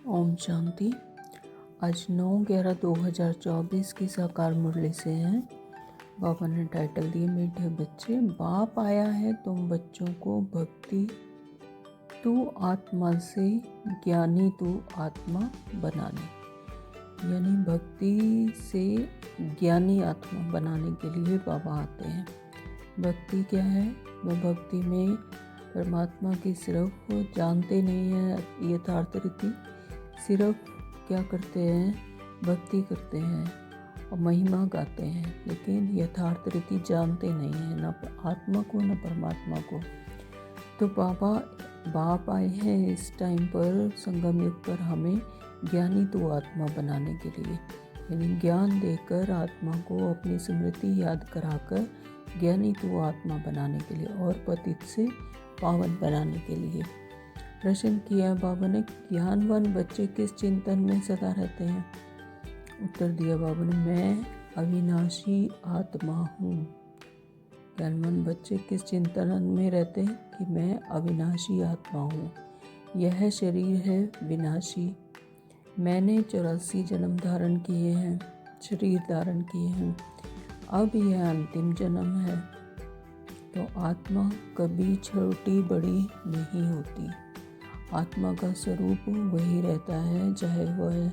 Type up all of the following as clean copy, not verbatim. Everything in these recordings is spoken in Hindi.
ओम शांति। आज 9/11/2024 की साकार मुरली से हैं। बाबा ने टाइटल दिए, मीठे बच्चे, बाप आया है तुम बच्चों को भक्ति तू आत्मा से ज्ञानी तू आत्मा बनाने, यानी भक्ति से ज्ञानी आत्मा बनाने के लिए बाबा आते हैं। भक्ति क्या है? वो भक्ति में परमात्मा की सिर्फ जानते नहीं हैं यथार्थ रीति, सिर्फ क्या करते हैं, भक्ति करते हैं और महिमा गाते हैं, लेकिन यथार्थ रीति जानते नहीं हैं, न आत्मा को न परमात्मा को। तो बाप आए हैं इस टाइम पर, संगम युग पर, हमें ज्ञानी तो आत्मा बनाने के लिए, यानी ज्ञान देकर आत्मा को अपनी स्मृति याद कराकर ज्ञानी तो आत्मा बनाने के लिए और पतित से पावन बनाने के लिए। प्रश्न किया बाबा ने, ज्ञानवान बच्चे किस चिंतन में सदा रहते हैं? उत्तर दिया बाबा ने, मैं अविनाशी आत्मा हूँ। ज्ञानवान बच्चे किस चिंतन में रहते हैं? कि मैं अविनाशी आत्मा हूँ, यह शरीर है विनाशी, मैंने 84 जन्म धारण किए हैं, शरीर धारण किए हैं, अब यह अंतिम जन्म है। तो आत्मा कभी छोटी बड़ी नहीं होती, आत्मा का स्वरूप वही रहता है, चाहे वह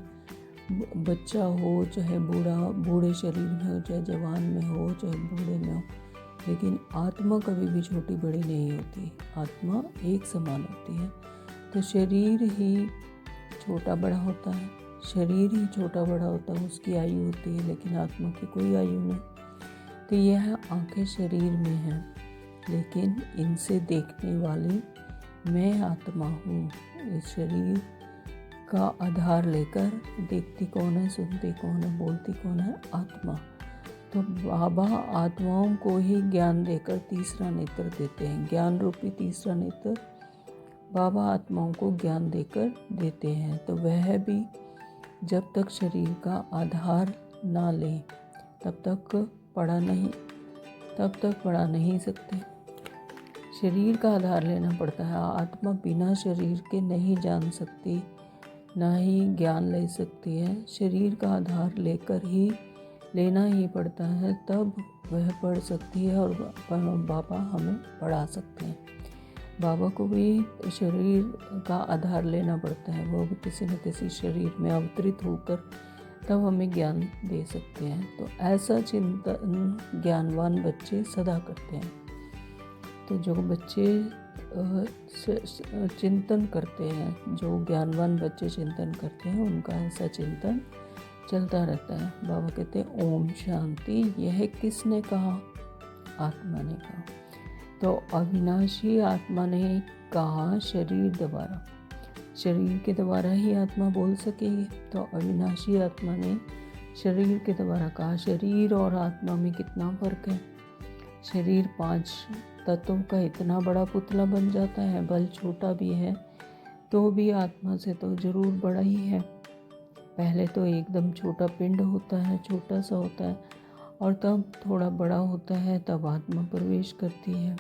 बच्चा हो, चाहे बूढ़े शरीर में हो, चाहे जवान में हो, चाहे बूढ़े में हो, लेकिन आत्मा कभी भी छोटी बड़ी नहीं होती, आत्मा एक समान होती है। तो शरीर ही छोटा बड़ा होता है, शरीर ही छोटा बड़ा होता है, उसकी आयु होती है, लेकिन आत्मा की कोई आयु नहीं। तो यह आंखें शरीर में हैं, लेकिन इनसे देखने वाली मैं आत्मा हूँ। इस शरीर का आधार लेकर देखती कौन है, सुनती कौन है, बोलती कौन है? आत्मा। तो बाबा आत्माओं को ही ज्ञान देकर तीसरा नेत्र देते हैं, ज्ञान रूपी तीसरा नेत्र बाबा आत्माओं को ज्ञान देकर देते हैं। तो वह भी जब तक शरीर का आधार ना ले तब तक पढ़ा नहीं सकते। शरीर का आधार लेना पड़ता है, आत्मा बिना शरीर के नहीं जान सकती, ना ही ज्ञान ले सकती है। शरीर का आधार लेना ही पड़ता है, तब वह पढ़ सकती है और बाबा हमें पढ़ा सकते हैं। बाबा को भी शरीर का आधार लेना पड़ता है, वो भी किसी न किसी शरीर में अवतरित होकर तब हमें ज्ञान दे सकते हैं। तो ऐसा चिंतन ज्ञानवान बच्चे सदा करते हैं। तो जो बच्चे चिंतन करते हैं, जो ज्ञानवान बच्चे चिंतन करते हैं, उनका ऐसा चिंतन चलता रहता है। बाबा कहते हैं ओम शांति। यह किसने कहा? आत्मा ने कहा। तो अविनाशी आत्मा ने कहा शरीर द्वारा, शरीर के द्वारा ही आत्मा बोल सकेगी। तो अविनाशी आत्मा ने शरीर के द्वारा कहा। शरीर और आत्मा में कितना फर्क है? शरीर 5 तत्वों का इतना बड़ा पुतला बन जाता है, बल छोटा भी है तो भी आत्मा से तो जरूर बड़ा ही है। पहले तो एकदम छोटा पिंड होता है, छोटा सा होता है, और तब थोड़ा बड़ा होता है, तब आत्मा प्रवेश करती है।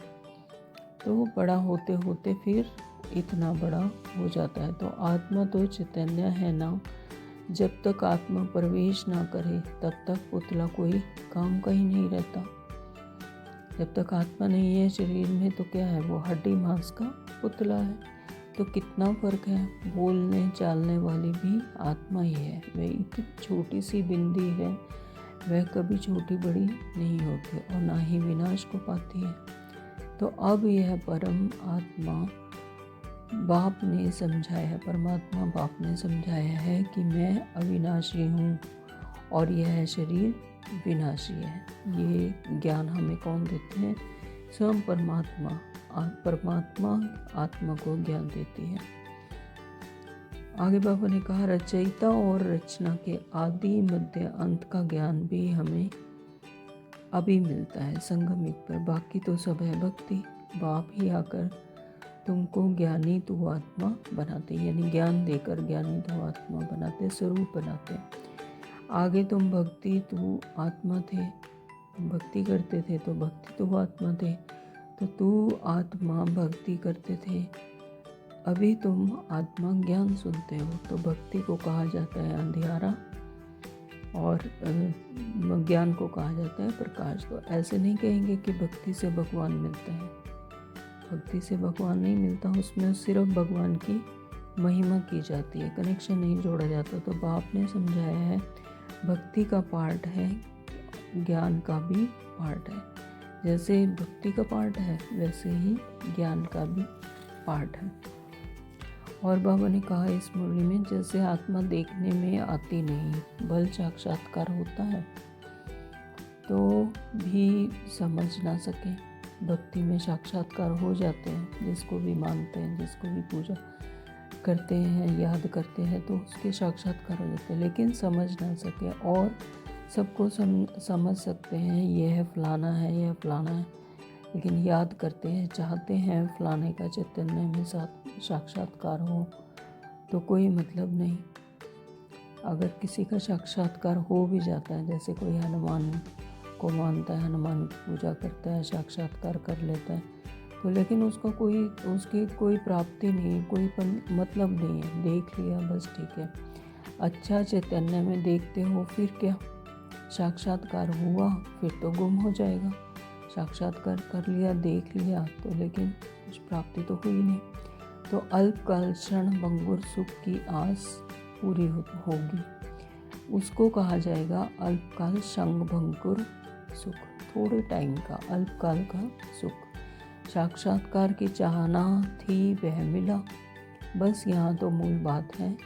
तो बड़ा होते होते फिर इतना बड़ा हो जाता है। तो आत्मा तो चैतन्य है ना, जब तक आत्मा प्रवेश ना करे तब तक पुतला कोई काम का ही नहीं रहता। जब तक आत्मा नहीं है शरीर में तो क्या है, वो हड्डी मांस का पुतला है। तो कितना फर्क है, बोलने चालने वाली भी आत्मा ही है। वह इतनी छोटी सी बिंदी है, वह कभी छोटी बड़ी नहीं होती और ना ही विनाश को पाती है। तो अब यह परम आत्मा बाप ने समझाया है, परमात्मा बाप ने समझाया है कि मैं अविनाशी हूँ और यह शरीर विनाशी है। ये ज्ञान हमें कौन देते हैं? स्वयं परमात्मा। परमात्मा आत्मा को ज्ञान देती है। आगे बाबा ने कहा, रचयिता और रचना के आदि मध्य अंत का ज्ञान भी हमें अभी मिलता है संगम युग पर, बाकी तो सब है भक्ति। बाप ही आकर तुमको ज्ञानी तो आत्मा बनाते, यानी ज्ञान देकर ज्ञानी तो आत्मा बनाते, स्वरूप बनाते। आगे तुम भक्ति तो आत्मा थे, भक्ति करते थे तो भक्ति तो आत्मा थे। तो तू आत्मा भक्ति करते थे अभी तुम आत्मा ज्ञान सुनते हो, तो भक्ति को कहा जाता है अंधियारा और ज्ञान को कहा जाता है प्रकाश। तो ऐसे नहीं कहेंगे कि भक्ति से भगवान मिलता है, भक्ति से भगवान नहीं मिलता, उसमें सिर्फ भगवान की महिमा की जाती है, कनेक्शन नहीं जोड़ा जाता। तो बाप ने समझाया है भक्ति का पार्ट है, ज्ञान का भी पार्ट है। जैसे भक्ति का पार्ट है वैसे ही ज्ञान का भी पार्ट है। और बाबा ने कहा इस मुरली में, जैसे आत्मा देखने में आती नहीं, बल साक्षात्कार होता है तो भी समझ ना सके, भक्ति में साक्षात्कार हो जाते हैं, जिसको भी मानते हैं, जिसको भी पूजा करते हैं, याद करते हैं, तो उसके साक्षात्कार हो जाते हैं, लेकिन समझ ना सके। और सबको समझ सकते हैं, यह है फलाना है, यह फलाना है, लेकिन याद करते हैं, चाहते हैं फलाने का चैतन्य में साक्षात्कार हो, तो कोई मतलब नहीं। अगर किसी का साक्षात्कार हो भी जाता है, जैसे कोई हनुमान को मानता है, हनुमान की पूजा करता है, साक्षात्कार कर लेता है, तो लेकिन उसकी कोई प्राप्ति नहीं, कोई मतलब नहीं है, देख लिया बस ठीक है। अच्छा चैतन्य में देखते हो, फिर क्या साक्षात्कार हुआ, फिर तो गुम हो जाएगा। साक्षात्कार कर लिया, देख लिया, तो लेकिन कुछ प्राप्ति तो हुई नहीं। तो अल्पकाल क्षण भंगुर सुख की आस पूरी होगी, उसको कहा जाएगा अल्पकाल क्षण भंगुर सुख, थोड़े टाइम का अल्पकाल का सुख। साक्षात्कार की चाहना थी, वह मिला, बस यहाँ तो मूल बात है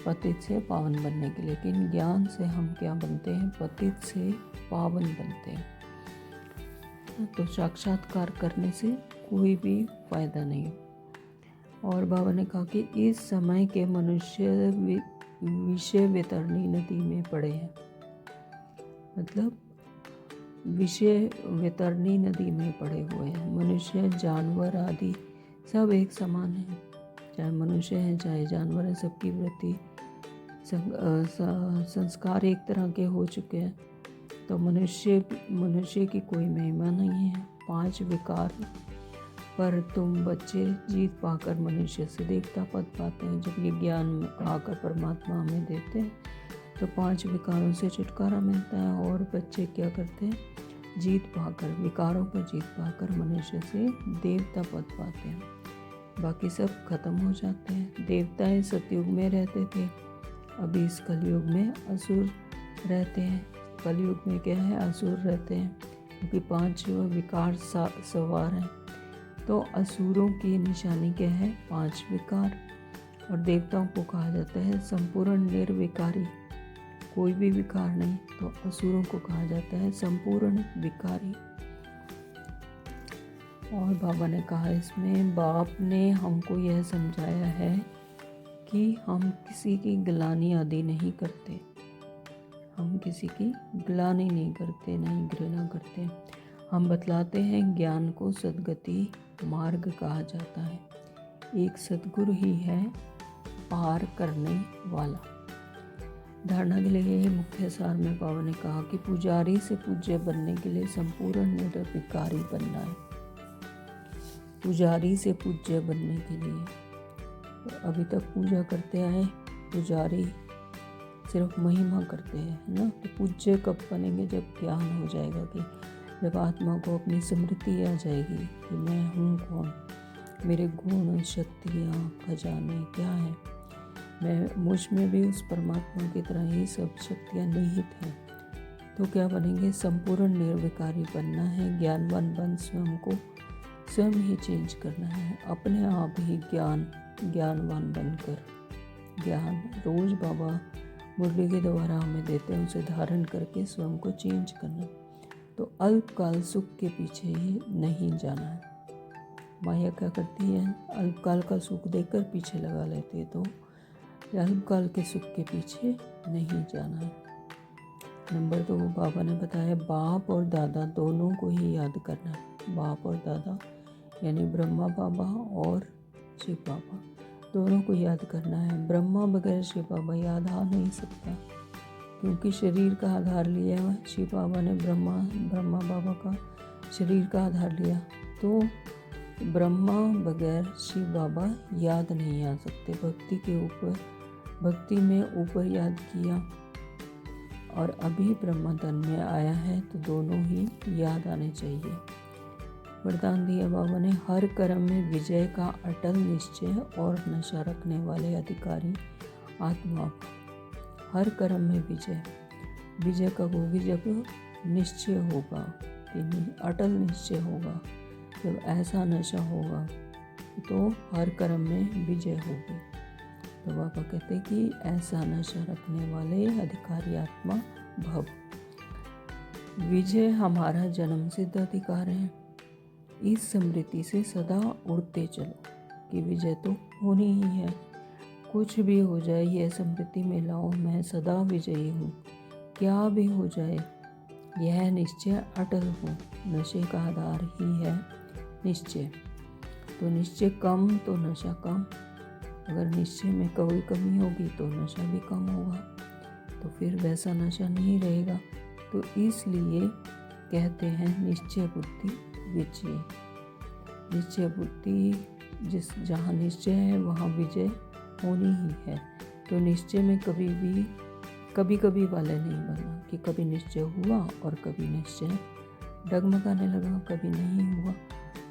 पतित से पावन बनने की। लेकिन ज्ञान से हम क्या बनते हैं, पतित से पावन बनते हैं। तो साक्षात्कार करने से कोई भी फायदा नहीं। और बाबा ने कहा कि इस समय के मनुष्य विषय वितरणी नदी में पड़े हैं, मतलब विषय वितरणी नदी में पड़े हुए हैं। मनुष्य, जानवर आदि सब एक समान है, चाहे मनुष्य है चाहे जानवर है, सबकी वृत्ति संस्कार एक तरह के हो चुके हैं। तो मनुष्य की कोई महिमा नहीं है। 5 विकार पर तुम बच्चे जीत पाकर मनुष्य से देवता पद पाते हैं। जब ये ज्ञान आकर परमात्मा हमें देते हैं तो 5 विकारों से छुटकारा मिलता है। और बच्चे क्या करते हैं, जीत पाकर, विकारों पर जीत पाकर मनुष्य से देवता पद पाते हैं। बाकी सब खत्म हो जाते हैं। देवताएं सतयुग में रहते थे, अभी इस कलयुग में असुर रहते हैं। कलयुग में क्या है, असुर रहते हैं, क्योंकि 5 विकार सवार हैं। तो असुरों की निशानी क्या है, 5 विकार। और देवताओं को कहा जाता है संपूर्ण निर्विकारी, कोई भी विकार नहीं। तो असुरों को कहा जाता है संपूर्ण विकारी। और बाबा ने कहा इसमें, बाप ने हमको यह समझाया है कि हम किसी की ग्लानि आदि नहीं करते, हम किसी की ग्लानि नहीं करते, नहीं घृणा करते। हम बतलाते हैं ज्ञान को सद्गति मार्ग कहा जाता है। एक सद्गुरु ही है पार करने वाला। धारणा के लिए यही मुख्य सार में बाबा ने कहा कि पुजारी से पूज्य बनने के लिए संपूर्ण निर्विकारी बनना है। पुजारी से पूज्य बनने के लिए, तो अभी तक पूजा करते आए, पुजारी सिर्फ महिमा करते हैं, है ना। तो पूज्य कब बनेंगे, जब ज्ञान हो जाएगा, कि जब आत्मा को अपनी स्मृति आ जाएगी कि मैं हूँ कौन, मेरे गुण, शक्तियाँ, खजाने क्या हैं, मुझ में भी उस परमात्मा की तरह ही सब शक्तियाँ निहित हैं। तो क्या बनेंगे, संपूर्ण निर्विकारी बनना है। ज्ञानवान बन स्वयं को स्वयं ही चेंज करना है, अपने आप ही ज्ञानवान बनकर। ज्ञान रोज बाबा मुरली के द्वारा हमें देते हैं, उसे धारण करके स्वयं को चेंज करना। तो अल्पकाल सुख के पीछे ही नहीं जाना है। माया क्या करती है, अल्पकाल का सुख देकर पीछे लगा लेती है। तो अल्पकाल के सुख के पीछे नहीं जाना है। नंबर 2 बाबा ने बताया, बाप और दादा दोनों को ही याद करना है। बाप और दादा यानी ब्रह्मा बाबा और शिव बाबा, दोनों को याद करना है। ब्रह्मा बगैर शिव बाबा याद आ नहीं सकता, क्योंकि शरीर का आधार लिया है शिव बाबा ने, ब्रह्मा बाबा का शरीर का आधार लिया। तो ब्रह्मा बगैर शिव बाबा याद नहीं आ सकते। भक्ति में ऊपर याद किया और अभी ब्रह्मा तन में आया है तो दोनों ही याद आने चाहिए। वरदान दिया बाबा ने, हर कर्म में विजय का अटल निश्चय और नशा रखने वाले अधिकारी आत्मा। हर कर्म में विजय कब होगी? जब निश्चय होगा, अटल निश्चय होगा, जब ऐसा नशा होगा तो हर कर्म में विजय होगी। तो बाबा कहते कि ऐसा नशा रखने वाले अधिकारी आत्मा भव। विजय हमारा जन्म सिद्ध अधिकार है। इस स्मृति से सदा उड़ते चलो कि विजय तो होनी ही है। कुछ भी हो जाए यह स्मृति में लाओ, मैं सदा विजयी हूँ। क्या भी हो जाए यह निश्चय अटल हो। नशे का आधार ही है निश्चय। तो निश्चय कम तो नशा कम। अगर निश्चय में कोई कमी होगी तो नशा भी कम होगा, तो फिर वैसा नशा नहीं रहेगा। तो इसलिए कहते हैं निश्चय बुद्धि विजय। निश्चय बुद्धि जहाँ निश्चय है वहाँ विजय होनी ही है। तो निश्चय में कभी कभी वाले नहीं बनना कि कभी निश्चय हुआ और कभी निश्चय डगमगाने लगा, कभी नहीं हुआ।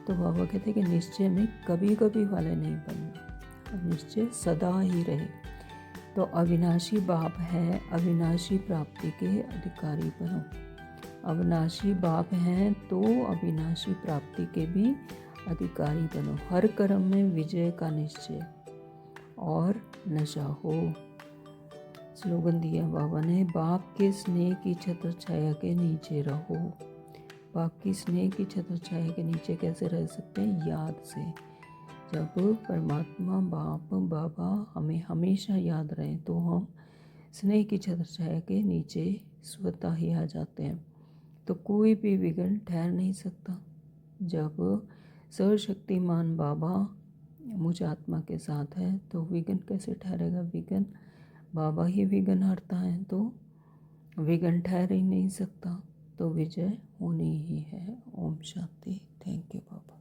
तो बाबा कहते हैं कि निश्चय में कभी कभी वाले नहीं बनना, निश्चय सदा ही रहे। तो अविनाशी बाप है, अविनाशी प्राप्ति के अधिकारी बनो। अविनाशी बाप हैं तो अविनाशी प्राप्ति के भी अधिकारी बनो। हर कर्म में विजय का निश्चय और नशा हो। स्लोगन दिया बाबा ने, बाप के स्नेह की छत्र छाया के नीचे रहो। बाप की स्नेह की छत्र छाया के नीचे कैसे रह सकते हैं? याद से। जब परमात्मा बाप बाबा हमें हमेशा याद रहे तो हम स्नेह की छत्र छाया के नीचे स्वतः ही आ जाते हैं। तो कोई भी विघ्न ठहर नहीं सकता। जब सर्वशक्तिमान बाबा मुझ आत्मा के साथ है तो विघ्न कैसे ठहरेगा? विघ्न बाबा ही विघ्न हरता है, तो विघ्न ठहर ही नहीं सकता। तो विजय होनी ही है। ओम शांति। Thank you Baba.